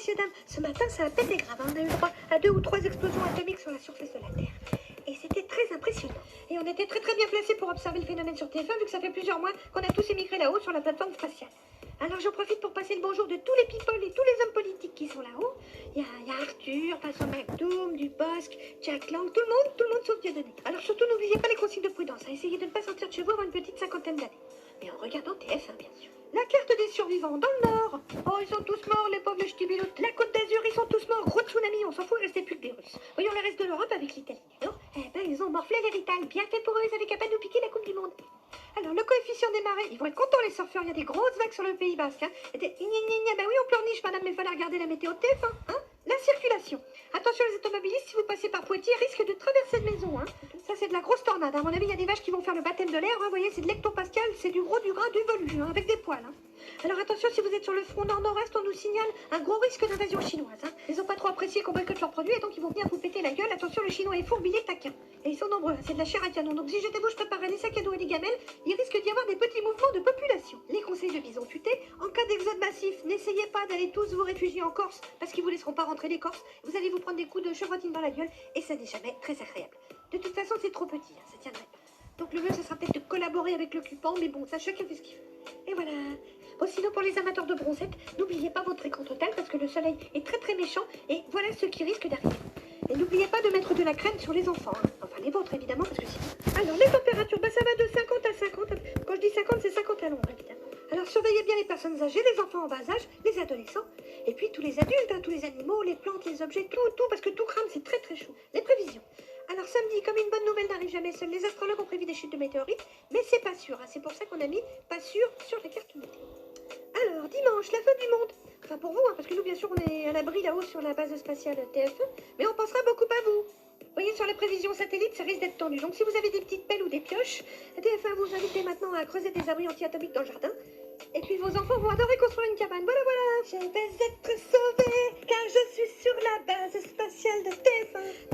messieurs, dames, ce matin, ça a pété grave. On a eu droit à 2 ou 3 explosions atomiques sur la surface de la Terre. Et c'était très impressionnant. Et on était très bien placés pour observer le phénomène sur TF1, vu que ça fait plusieurs mois qu'on a tous émigré là-haut sur la plateforme spatiale. Alors j'en profite pour passer le bonjour de tous les people et tous les hommes politiques qui sont là-haut. Il y a Arthur, Vincent McDoom, Dubosc, Jack Lang, tout le monde sauf Dieudonné. Alors surtout n'oubliez pas les consignes de prudence, hein. Essayez de ne pas sortir de chez vous avant une petite 50aine d'années. Mais en regardant TF1 bien sûr. La carte des survivants dans le nord. Oh, ils sont tous morts, les pauvres ch'tibiloutes. La Côte d'Azur, ils sont tous morts. Gros tsunami, on s'en fout, il restait plus que des Russes. Voyons le reste de l'Europe avec l'Italie. Non, eh ben, ils ont morflé les vitales. Bien fait pour eux, ils avaient qu'à pas nous piquer la Coupe du Monde. Alors, le coefficient des marées, ils vont être contents les surfeurs, il y a des grosses vagues sur le Pays Basque. Hein. Ben oui, on pleurniche, madame, mais il fallait regarder la météo de TF1. Hein. La circulation. Attention les automobilistes, si vous passez par Poitiers, risque de traverser de maison. Hein. Ça, c'est de la grosse tornade. À mon avis, il y a des vaches qui vont faire le baptême de l'air. Hein. Vous voyez, c'est de l'hectopascal, c'est du gros, du gras, du velu, hein, avec des poils. Hein. Alors attention, si vous êtes sur le front nord-nord-est, on nous signale un gros risque d'invasion chinoise. Hein. Ils n'ont pas trop apprécié qu'on boycotte leurs produits et donc ils vont venir vous péter la gueule. Attention, le chinois est fourbi, taquin. Et ils sont nombreux, c'est de la chair à canon. Donc si j'étais vous, je préparerais des sacs à dos et des gamelles. Il risque d'y avoir des petits mouvements de population. Les conseils de bison tutés. En cas d'exode massif, n'essayez pas d'aller tous vous réfugier en Corse parce qu'ils vous laisseront pas rentrer les Corses. Vous allez vous prendre des coups de chevrotine dans la gueule et ça n'est jamais très agréable. De toute façon, c'est trop petit, hein, ça tiendrait pas. Donc le mieux, ce sera peut-être de collaborer avec l'occupant, mais bon, ça chacun fait ce qu'il veut. Et voilà. Bon, sinon, pour les amateurs de bronzette, n'oubliez pas votre écran total parce que le soleil est très méchant et voilà ce qui risque d'arriver. Et n'oubliez pas de mettre de la crème sur les enfants. Hein. Enfin, les vôtres, évidemment, parce que sinon... Alors, les températures, bah, ça va de 50 à 50. Quand je dis 50, c'est 50 à l'ombre, évidemment. Alors, surveillez bien les personnes âgées, les enfants en bas âge, les adolescents, et puis tous les adultes, hein, tous les animaux, les plantes, les objets, tout, parce que tout crame, c'est très chaud. Les prévisions. Alors, samedi, comme une bonne nouvelle n'arrive jamais seule, les astrologues ont prévu des chutes de météorites, mais c'est pas sûr. Hein. C'est pour ça qu'on a mis pas sûr sur la carte météo. Alors, dimanche, la fin du monde. Enfin, pour vous, hein, parce que nous, bien sûr, on est à l'abri là-haut sur la base spatiale TF1, mais on pensera beaucoup à vous. Vous voyez, sur les prévisions satellites, ça risque d'être tendu. Donc, si vous avez des petites pelles ou des pioches, TF1 vous invite maintenant à creuser des abris anti-atomiques dans le jardin. Et puis, vos enfants vont adorer construire une cabane. Voilà. Je vais être sauvée, car je suis sur la base spatiale de TF1.